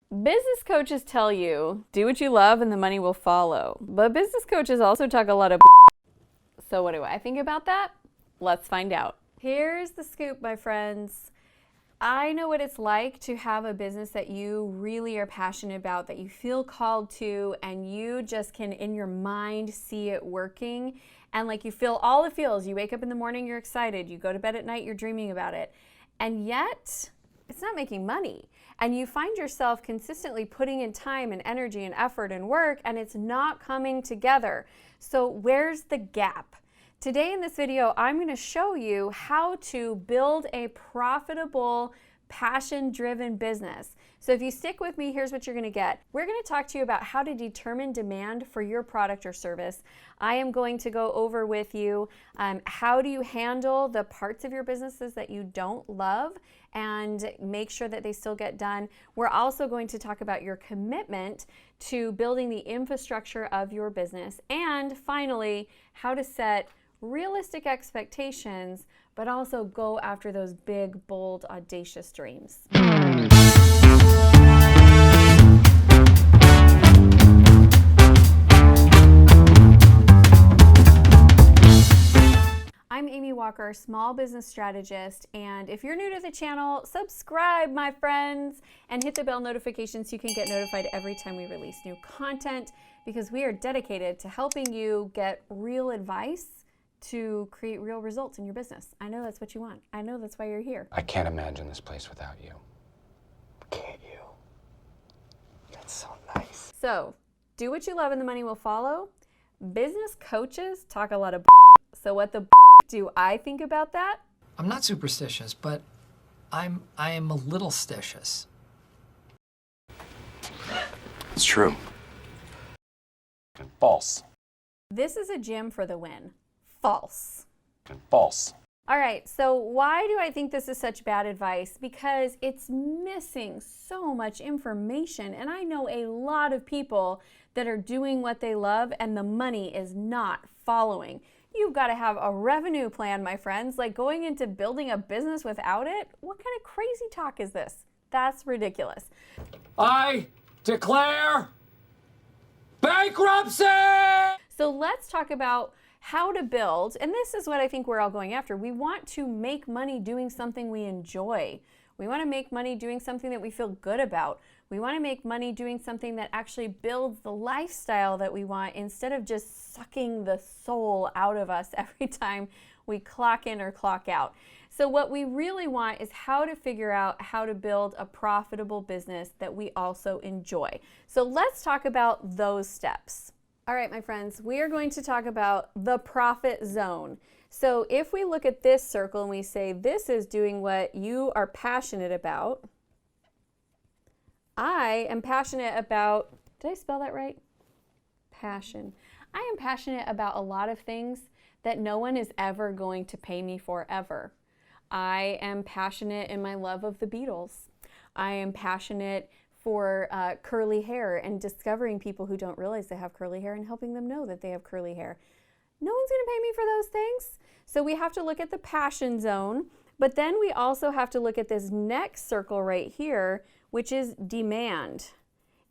Business coaches tell you, do what you love and the money will follow. But business coaches also talk a lot of So what do I think about that? Let's find out. Here's the scoop, my friends. I know what it's like to have a business that you really are passionate about, that you feel called to, and you just can, in your mind, see it working. And like you feel all the feels. You wake up in the morning, you're excited. You go to bed at night, you're dreaming about it. And yet, it's not making money. And you find yourself consistently putting in time and energy and effort and work, and it's not coming together. So where's the gap? Today in this video, I'm going to show you how to build a profitable, passion-driven business. So if you stick with me, here's what you're going to get. We're going to talk to you about how to determine demand for your product or service. I am going to go over with you how do you handle the parts of your businesses that you don't love and make sure that they still get done. We're also going to talk about your commitment to building the infrastructure of your business. And finally, how to set realistic expectations, but also go after those big, bold, audacious dreams. I'm Amy Walker, small business strategist, and if you're new to the channel, subscribe, my friends, and hit the bell notification so you can get notified every time we release new content, because we are dedicated to helping you get real advice to create real results in your business. I know that's what you want. I know that's why you're here. I can't imagine this place without you. Can't you? That's so nice. So, do what you love and the money will follow. Business coaches talk a lot of so what the do I think about that? I'm not superstitious, but I am a little stitious. It's true. And false. This is a gym for the win. False. And false. All right, so why do I think this is such bad advice? Because it's missing so much information, and I know a lot of people that are doing what they love and the money is not following. You've got to have a revenue plan, my friends. Like going into building a business without it? What kind of crazy talk is this? That's ridiculous. I declare bankruptcy! So let's talk about how to build, and this is what I think we're all going after. We want to make money doing something we enjoy. We want to make money doing something that we feel good about. We want to make money doing something that actually builds the lifestyle that we want instead of just sucking the soul out of us every time we clock in or clock out. So what we really want is how to figure out how to build a profitable business that we also enjoy. So let's talk about those steps. All right, my friends, we are going to talk about the profit zone. So if we look at this circle and we say this is doing what you are passionate about, I am passionate about, did I spell that right? Passion. I am passionate about a lot of things that no one is ever going to pay me for ever. I am passionate in my love of the Beatles. I am passionate for curly hair and discovering people who don't realize they have curly hair and helping them know that they have curly hair. No one's going to pay me for those things. So we have to look at the passion zone, but then we also have to look at this next circle right here, which is demand.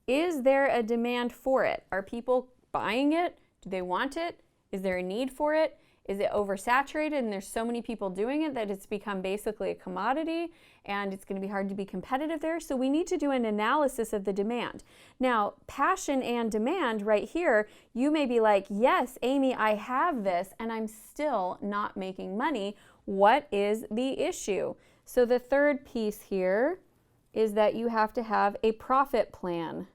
Is there a demand for it? Are people buying it? Do they want it? Is there a need for it? Is it oversaturated and there's so many people doing it that it's become basically a commodity and it's going to be hard to be competitive there? So we need to do an analysis of the demand. Now, passion and demand right here, you may be like, yes, Amy, I have this and I'm still not making money. What is the issue? So the third piece here is that you have to have a profit plan.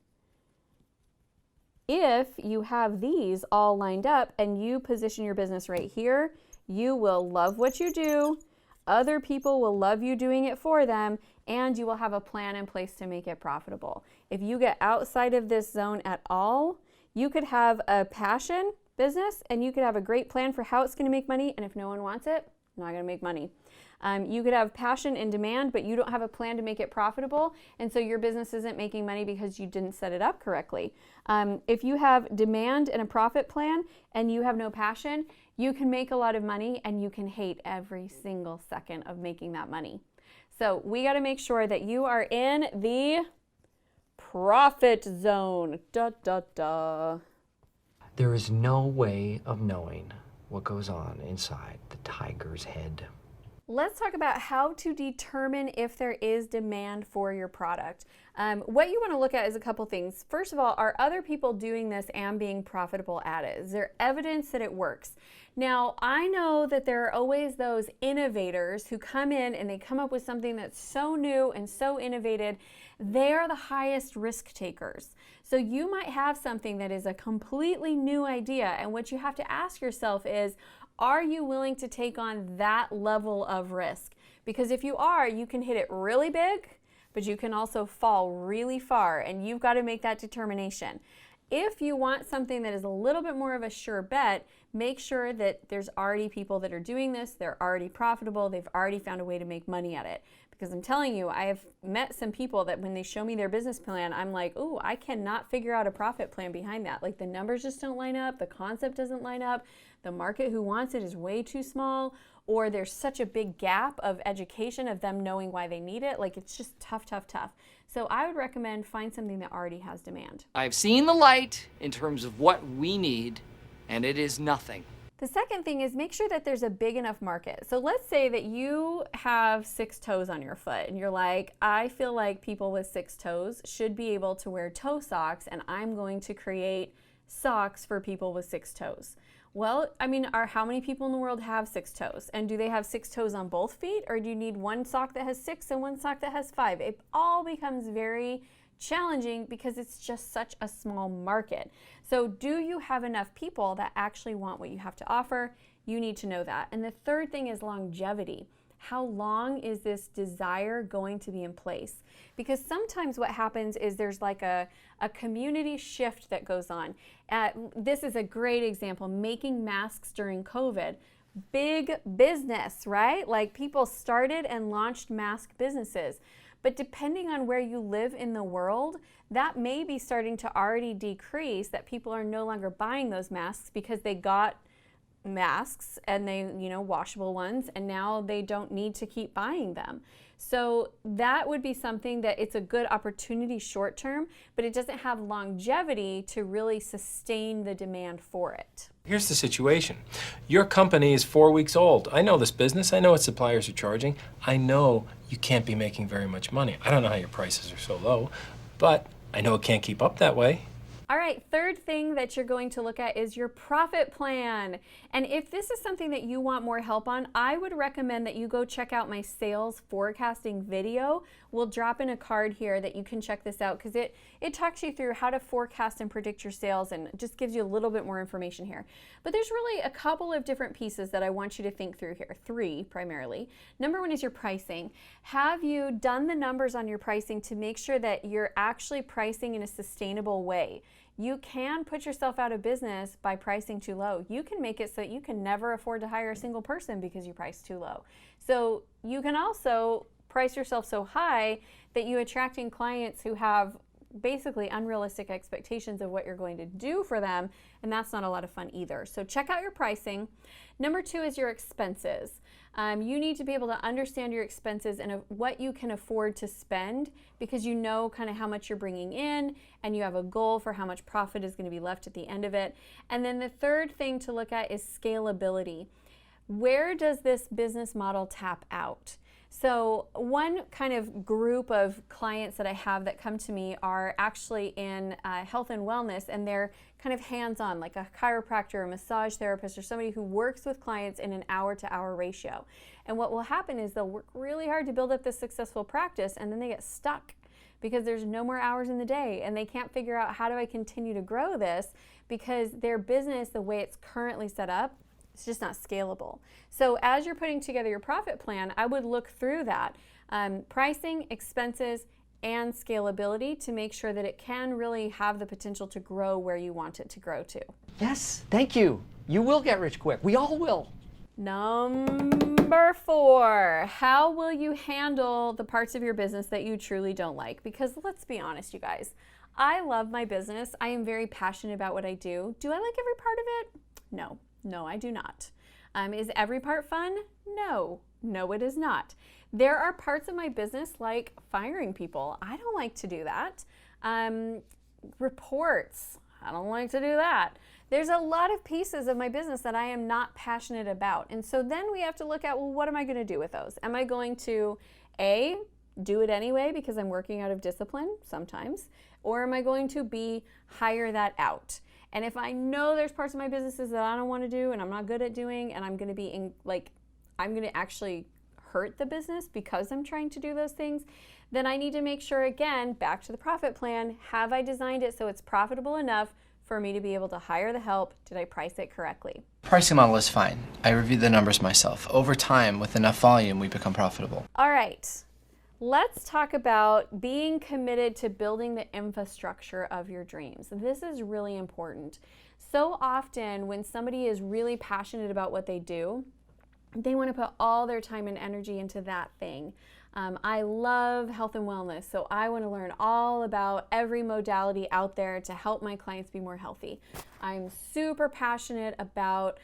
If you have these all lined up and you position your business right here, you will love what you do, other people will love you doing it for them, and you will have a plan in place to make it profitable. If you get outside of this zone at all, you could have a passion business and you could have a great plan for how it's going to make money, and if no one wants it, not going to make money. You could have passion and demand, but you don't have a plan to make it profitable, and so your business isn't making money because you didn't set it up correctly. If you have demand and a profit plan and you have no passion, you can make a lot of money and you can hate every single second of making that money. So we got to make sure that you are in the profit zone. Da, da, da. There is no way of knowing what goes on inside the tiger's head. Let's talk about how to determine if there is demand for your product. What you want to look at is a couple things. First of all, are other people doing this and being profitable at it? Is there evidence that it works? Now, I know that there are always those innovators who come in and they come up with something that's so new and so innovative. They are the highest risk takers. So you might have something that is a completely new idea, and what you have to ask yourself is, are you willing to take on that level of risk? Because if you are, you can hit it really big, but you can also fall really far, and you've got to make that determination. If you want something that is a little bit more of a sure bet, make sure that there's already people that are doing this, they're already profitable, they've already found a way to make money at it. Because I'm telling you, I have met some people that when they show me their business plan, I'm like, ooh, I cannot figure out a profit plan behind that. Like the numbers just don't line up, the concept doesn't line up, the market who wants it is way too small, or there's such a big gap of education of them knowing why they need it. Like it's just tough, tough, tough. So I would recommend find something that already has demand. I've seen the light in terms of what we need, and it is nothing. The second thing is make sure that there's a big enough market. So let's say that you have 6 toes on your foot and you're like, I feel like people with 6 toes should be able to wear toe socks, and I'm going to create socks for people with 6 toes. Well, I mean, how many people in the world have 6 toes? And do they have 6 toes on both feet, or do you need one sock that has 6 and one sock that has 5? It all becomes very challenging because it's just such a small market. So do you have enough people that actually want what you have to offer? You need to know that. And the third thing is longevity. How long is this desire going to be in place? Because sometimes what happens is there's like a community shift that goes on. This is a great example, making masks during COVID. Big business, right? Like people started and launched mask businesses. But depending on where you live in the world, that may be starting to already decrease, that people are no longer buying those masks because they got masks and they, washable ones, and now they don't need to keep buying them. So that would be something that it's a good opportunity short term, but it doesn't have longevity to really sustain the demand for it. Here's the situation. Your company is 4 weeks old. I know this business. I know what suppliers are charging. I know you can't be making very much money. I don't know how your prices are so low, but I know it can't keep up that way. All right, third thing that you're going to look at is your profit plan. And if this is something that you want more help on, I would recommend that you go check out my sales forecasting video. We'll drop in a card here that you can check this out because it talks you through how to forecast and predict your sales and just gives you a little bit more information here. But there's really a couple of different pieces that I want you to think through here, 3 primarily. Number 1 is your pricing. Have you done the numbers on your pricing to make sure that you're actually pricing in a sustainable way? You can put yourself out of business by pricing too low. You can make it so that you can never afford to hire a single person because you price too low. So you can also price yourself so high that you're attracting clients who have basically unrealistic expectations of what you're going to do for them, and that's not a lot of fun either. So check out your pricing. Number 2 is your expenses. You need to be able to understand your expenses and what you can afford to spend, because you know kind of how much you're bringing in and you have a goal for how much profit is going to be left at the end of it. And then the third thing to look at is scalability. Where does this business model tap out? So one kind of group of clients that I have that come to me are actually in health and wellness, and they're kind of hands-on, like a chiropractor, a massage therapist, or somebody who works with clients in an hour-to-hour ratio. And what will happen is they'll work really hard to build up this successful practice, and then they get stuck because there's no more hours in the day, and they can't figure out, how do I continue to grow this, because their business, the way it's currently set up, it's just not scalable. So as you're putting together your profit plan, I would look through that pricing, expenses, and scalability to make sure that it can really have the potential to grow where you want it to grow to. Yes, thank you. You will get rich quick. We all will. Number 4, how will you handle the parts of your business that you truly don't like? Because let's be honest, you guys, I love my business. I am very passionate about what I do. Do I like every part of it? No, I do not. Is every part fun? No, it is not. There are parts of my business like firing people. I don't like to do that. reports. I don't like to do that. There's a lot of pieces of my business that I am not passionate about. And so then we have to look at, well, what am I going to do with those? Am I going to, A, do it anyway because I'm working out of discipline sometimes, or am I going to B, hire that out? And if I know there's parts of my businesses that I don't want to do and I'm not good at doing, and I'm going to be I'm going to actually hurt the business because I'm trying to do those things, then I need to make sure, again, back to the profit plan, have I designed it so it's profitable enough for me to be able to hire the help? Did I price it correctly? Pricing model is fine. I reviewed the numbers myself. Over time, with enough volume, we become profitable. All right. Let's talk about being committed to building the infrastructure of your dreams. This is really important. So often when somebody is really passionate about what they do, they want to put all their time and energy into that thing. I love health and wellness, so I want to learn all about every modality out there to help my clients be more healthy. I'm super passionate about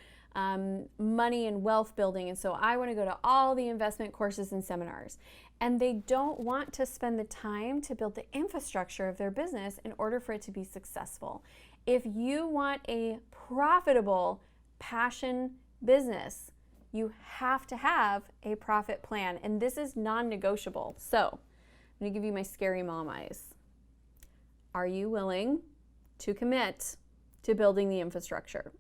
money and wealth building, and so I want to go to all the investment courses and seminars. And they don't want to spend the time to build the infrastructure of their business in order for it to be successful. If you want a profitable passion business, you have to have a profit plan, and this is non-negotiable. So I'm going to give you my scary mom eyes. Are you willing to commit to building the infrastructure?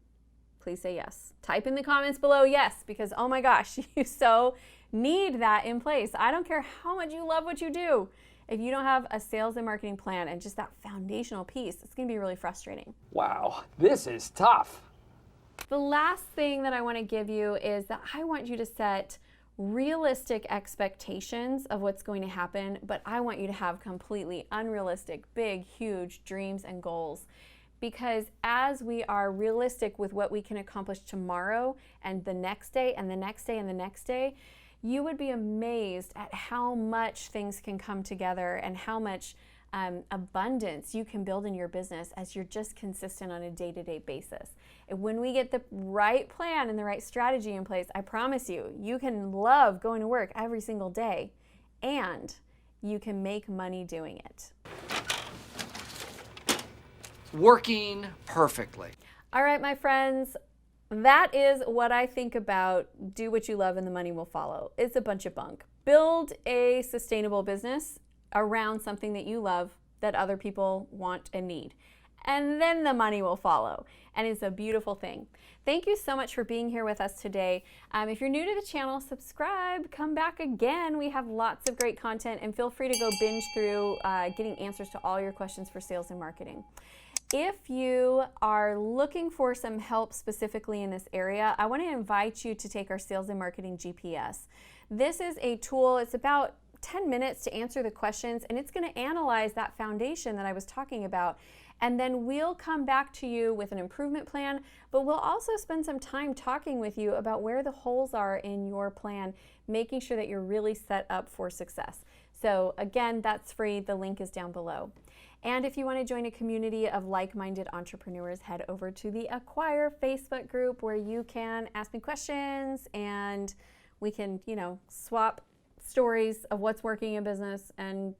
Please say yes. Type in the comments below yes, because oh my gosh, you so need that in place. I don't care how much you love what you do. If you don't have a sales and marketing plan and just that foundational piece, it's going to be really frustrating. Wow, this is tough. The last thing that I want to give you is that I want you to set realistic expectations of what's going to happen, but I want you to have completely unrealistic, big, huge dreams and goals. Because as we are realistic with what we can accomplish tomorrow and the next day and the next day and the next day, you would be amazed at how much things can come together and how much abundance you can build in your business as you're just consistent on a day-to-day basis. And when we get the right plan and the right strategy in place, I promise you, you can love going to work every single day and you can make money doing it. Working perfectly. All right, my friends, that is what I think about do what you love and the money will follow. It's a bunch of bunk. Build a sustainable business around something that you love that other people want and need. And then the money will follow. And it's a beautiful thing. Thank you so much for being here with us today. If you're new to the channel, subscribe, come back again. We have lots of great content, and feel free to go binge through getting answers to all your questions for sales and marketing. If you are looking for some help specifically in this area, I want to invite you to take our Sales and Marketing GPS. This is a tool, it's about 10 minutes to answer the questions, and it's going to analyze that foundation that I was talking about. And then we'll come back to you with an improvement plan, but we'll also spend some time talking with you about where the holes are in your plan, making sure that you're really set up for success. So again, that's free. The link is down below. And if you want to join a community of like-minded entrepreneurs, head over to the Acquire Facebook group where you can ask me questions and we can, swap stories of what's working in business and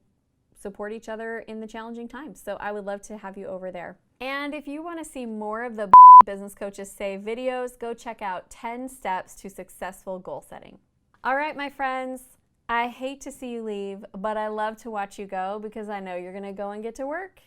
support each other in the challenging times. So I would love to have you over there. And if you want to see more of the Business Coaches Say videos, go check out 10 Steps to Successful Goal Setting. All right, my friends, I hate to see you leave, but I love to watch you go because I know you're going to go and get to work.